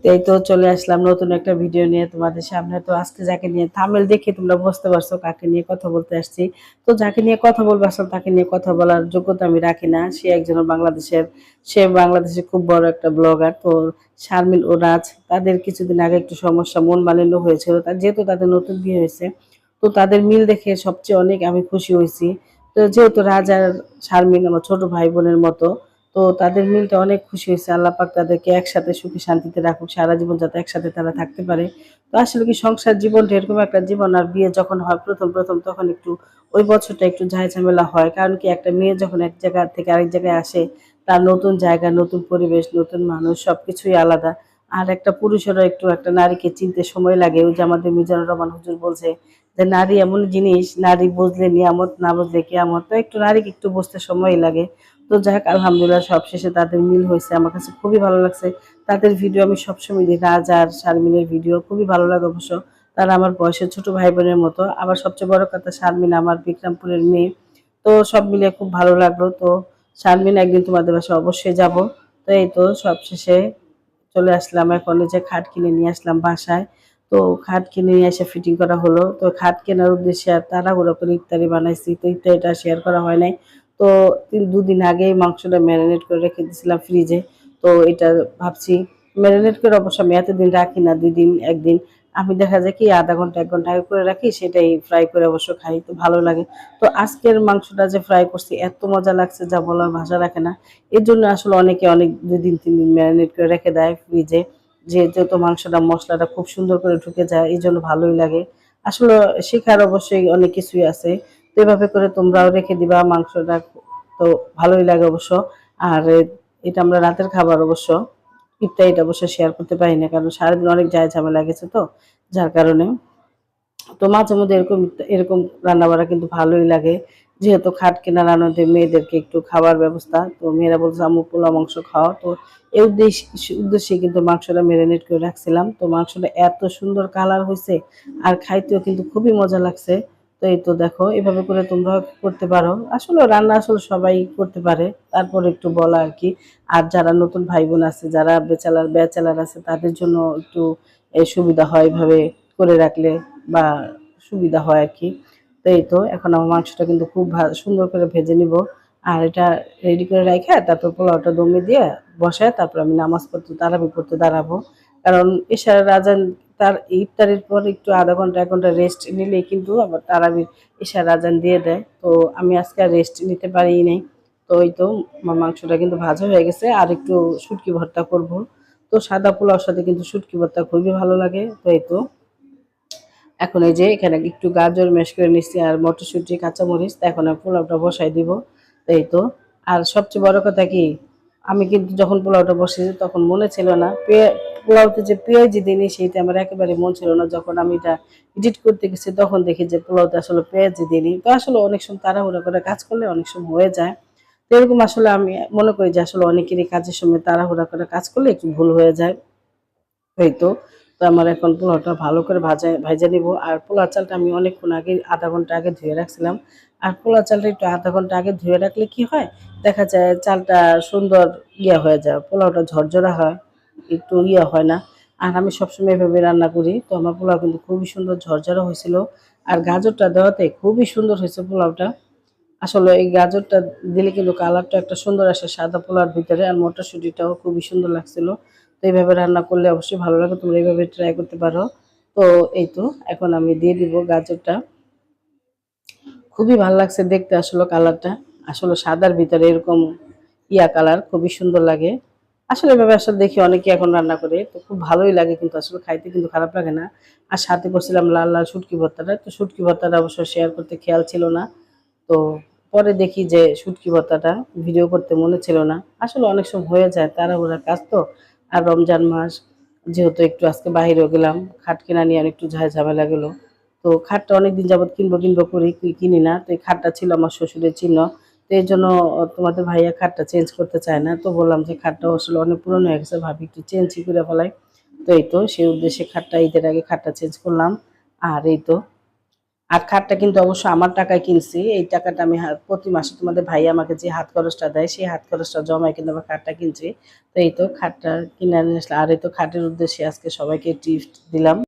এই তো চলে আসলাম নতুন একটা ভিডিও নিয়ে তোমাদের সামনে। তো আজকে যাকে নিয়ে থাম্বনেল দেখে তোমরা বুঝতে পারছো কাকে নিয়ে কথা বলতে আসছি। তো যাকে নিয়ে কথা বলবো আসলে তাকে নিয়ে কথা বলার যোগ্যতা আমি রাখি না। সে বাংলাদেশের খুব বড় একটা ব্লগার। তো শারমিন ও রাজ তাদের কিছুদিন আগে একটু সমস্যা মন মালিন্য হয়েছিল, যেহেতু তাদের নতুন বিয়ে হয়েছে। তো তাদের মিল দেখে সবচেয়ে অনেক আমি খুশি হয়েছি। তো যেহেতু রাজ আর শারমিন আমার ছোট ভাই বোনের মতো, তো তাদের মিলটা অনেক খুশি হয়েছে। আল্লাহ পাক তাদেরকে একসাথে সুখে শান্তিতে রাখুক, সারা জীবন যাতে একসাথে তারা থাকতে পারে। তো আসলে কি সংসার জীবনটা এরকম একটা জীবন, আর বিয়ে যখন হয় প্রথম প্রথম তখন একটু ওই বছরটা একটু ঝামেলা হয়। কারণ কি একটা মেয়ে যখন এক জায়গা থেকে আরেক জায়গায় আসে, তার নতুন জায়গা, নতুন পরিবেশ, নতুন মানুষ সবকিছুই আলাদা। আর একটা পুরুষেরও একটু একটা নারীকে চিনতে সময় লাগে। ওই যে আমাদের মিজানুর রহমান হুজুর বলছে যে নারী এমন জিনিস, নারী বুঝলে নিয়ামত, না বুঝলে কিয়ামত। তো একটু নারীকে একটু বুঝতে সময় লাগে। তো যাক আলহামদুলিল্লাহ সবশেষে তাদের মিল হয়েছে, আমার কাছে খুবই ভালো লাগছে। তাদের ভিডিও আমি সবসময় দিই, রাজ আর শারমিনের ভিডিও খুবই ভালো লাগে অবশ্য। তারা আমার বয়সের ছোট ভাই বোনের মতো। আবার সবচেয়ে বড় কথা, শারমিন আমার বিক্রমপুরের মেয়ে। তো সব মিলিয়ে খুব ভালো লাগলো। তো শারমিন, একদিন তোমাদের বাসায় অবশ্যই যাব। তো এই তো সবশেষে চলে আসলাম, এখন এই যে খাট কিনে নিয়ে আসলাম বাসায়। তো খাট কিনে নিয়ে এসে ফিটিং করা হলো। তো খাট কেনার উদ্দেশ্যে আর তাড়াহুড়ো করে ইফতারি বানাইছি, তো ইফতারিটা শেয়ার করা হয় নাই। তো দুদিন আগেই মাংসটা ম্যারিনেট করে রেখে দিয়েছিলাম ফ্রিজে। তো এটা ভাবছি ম্যারিনেট করে, অবশ্য আমি এতদিন রাখি না, 2 দিন 1 দিন। আমি দেখা যায় কি আধা ঘন্টা 1 ঘন্টা আগে করে রাখি, সেটাই ফ্রাই করে অবশ্য খাই, তো ভালো লাগে। তো আজকের মাংসটা যে ফ্রাই করছি এত মজা লাগছে যা বলার ভাষা রাখে না। এর জন্য আসলে অনেকে অনেক 2 দিন 3 দিন ম্যারিনেট করে রেখে দেয় ফ্রিজে, যেহেতু মাংসটা মশলাটা খুব সুন্দর করে ঢুকে যায়, এই জন্য ভালোই লাগে। আসলে শেখার অবশ্যই অনেক কিছুই আছে। তো এভাবে করে তোমরাও রেখে দিবা মাংসটা, তো ভালোই লাগে অবশ্য। আর এটা আমরা রাতের খাবার অবশ্য, ইফতারিটা অবশ্য শেয়ার করতে পারি না, কারণ সারাদিন অনেক ঝামেলা গেছে, তো যার কারণে। তো মাঝে মধ্যে এরকম এরকম রান্না বান্না কিন্তু ভালোই লাগে। যেহেতু খাট কেনা রান্নাতে মেয়েদেরকে একটু খাবার ব্যবস্থা, তো মেয়েরা বলছে আম্মু পোলা মাংস খাওয়া। তো এই উদ্দেশ্যে কিন্তু মাংসটা ম্যারিনেট করে রাখছিলাম। তো মাংসটা এত সুন্দর কালার হয়েছে, আর খাইতেও কিন্তু খুবই মজা লাগছে। তো এই তো দেখো এভাবে করে তোমরা করতে পারো। আসলে রান্না আসলে সবাই করতে পারে, তারপর একটু বলা আর কি। আর যারা নতুন ভাই বোন আছে, যারা ব্যাচেলার আছে, তাদের জন্য একটু সুবিধা হয় এভাবে করে রাখলে, বা সুবিধা হয় আর কি। তো এই তো এখন আমার মাংসটা কিন্তু খুব সুন্দর করে ভেজে নিব। আর এটা রেডি করে রেখে তারপর পোলাওটা দমে দিয়ে বসায়, তারপর আমি নামাজ পড়তে তারাবি পড়তে দাঁড়াবো। কারণ এশার আজান, তার ইফতারের পর একটু আধা ঘন্টা 1 ঘন্টা রেস্ট নিলেই কিন্তু আবার তারাবির এশার আজান দিয়ে দেয়। তো আমি আজকে আর রেস্ট নিতে পারি নাই। তো ওই তো আমার মাংসটা কিন্তু ভাজা হয়ে গেছে, আর একটু শুটকি ভর্তা করব। তো সাদা পোলাওর সাথে কিন্তু শুটকি ভর্তা খুবই ভালো লাগে। তো এই তো এখন এই যে এখানে একটু গাজর ম্যাশ করে নিচ্ছি, আর মটরশুঁটি, কাঁচামরিচ। তো এখন আমি পোলাওটা বসাই দিব। তো এই তো। আর সবচেয়ে বড় কথা কি, আমি কিন্তু যখন পোলাওটা বসিয়েছি তখন মনে ছিল না পোলাওতে যে পেঁয়াজি দিইনি, সেইটা আমার একেবারে মন ছিল না। যখন আমি এটা এডিট করতে গেছি তখন দেখি যে পোলাওতে আসলে পেঁয়াজি দিইনি। তো আসলে অনেক সময় তাড়াহুড়া করে কাজ করলে অনেক সময় হয়ে যায়। তো এরকম আসলে আমি মনে করি যে আসলে অনেকেরই কাজের সময় তাড়াহুড়া করে কাজ করলে একটু ভুল হয়ে যায়। এই তো। তো আমার এখন পোলাওটা ভালো করে ভাইজা নিব। আর পোলাও চালটা আমি অনেকক্ষণ আগে, আধা ঘন্টা আগে ধুয়ে রাখছিলাম। আর পোলাও চালটা একটু আধা ঘন্টা আগে ধুয়ে রাখলে কি হয়, দেখা যায় চালটা সুন্দর হয়ে যায়, পোলাওটা ঝরঝরা হয়, একটু হয় না। আর আমি সবসময় এভাবে রান্না করি। তো আমার পোলাও কিন্তু খুবই সুন্দর ঝরঝরা হয়েছিল। আর গাজরটা দেওয়াতে খুবই সুন্দর হয়েছে পোলাওটা। আসলে এই গাজরটা দিলে কিন্তু কালারটা একটা সুন্দর আসে সাদা পোলাওর ভিতরে, আর মটরশুঁটিটাও খুবই সুন্দর লাগছিল। তো এইভাবে রান্না করলে অবশ্যই ভালো লাগে, তোমরা এইভাবে ট্রাই করতে পারো। তো এই তো এখন আমি দিয়ে দিব গাজরটা। খুবই ভালো লাগছে দেখতে আসলে কালারটা, আসলে সাদার ভিতরে এরকম কালার খুবই সুন্দর লাগে। আসলে এভাবে আসলে দেখি অনেকে এখন রান্না করে, তো খুব ভালোই লাগে, কিন্তু আসলে খাইতে কিন্তু খারাপ লাগে না। আর সাথে করছিলাম লাল লাল শুটকি ভর্তাটা। তো শুটকি ভর্তাটা অবশ্য শেয়ার করতে খেয়াল ছিল না। তো পরে দেখি যে শুটকি ভর্তাটা ভিডিও করতে মনে ছিল না। আসলে অনেক সময় হয়ে যায়, তাড়াহুড়ার কাজ তো। আর রমজান মাস যেহেতু, একটু আজকে বাহিরেও গেলাম, খাট কেনা নিয়ে আর একটু ঝামেলা গেল। তো খাটটা অনেকদিন যাবত কিনবো কিনবো করি, কিনি না। তো এই খাটটা ছিল আমার শ্বশুরের চিহ্ন। তো এই জন্য তোমাদের ভাইয়া খাটটা চেঞ্জ করতে চায় না। তো বললাম যে খাটটা আসলে অনেক পুরনো হয়ে গেছে, ভাবি একটু চেঞ্জই করে ফেলাই। তো এই তো সেই উদ্দেশ্যে ঈদের আগে খাটটা চেঞ্জ করলাম। আর এই তো, আর খাটটা কিন্তু অবশ্য আমার টাকায় কিনছি। এই টাকাটা আমি প্রতি মাসে তোমাদের ভাই আমাকে যে হাত খরচটা দেয় সেই হাত খরচটা জমায় কিন্তু আমার খাটটা কিনছি। তো এই তো খাটটা কিনে নিয়ে আসলাম। আর এই তো খাটের উদ্দেশ্যে আজকে সবাইকে টিপস দিলাম।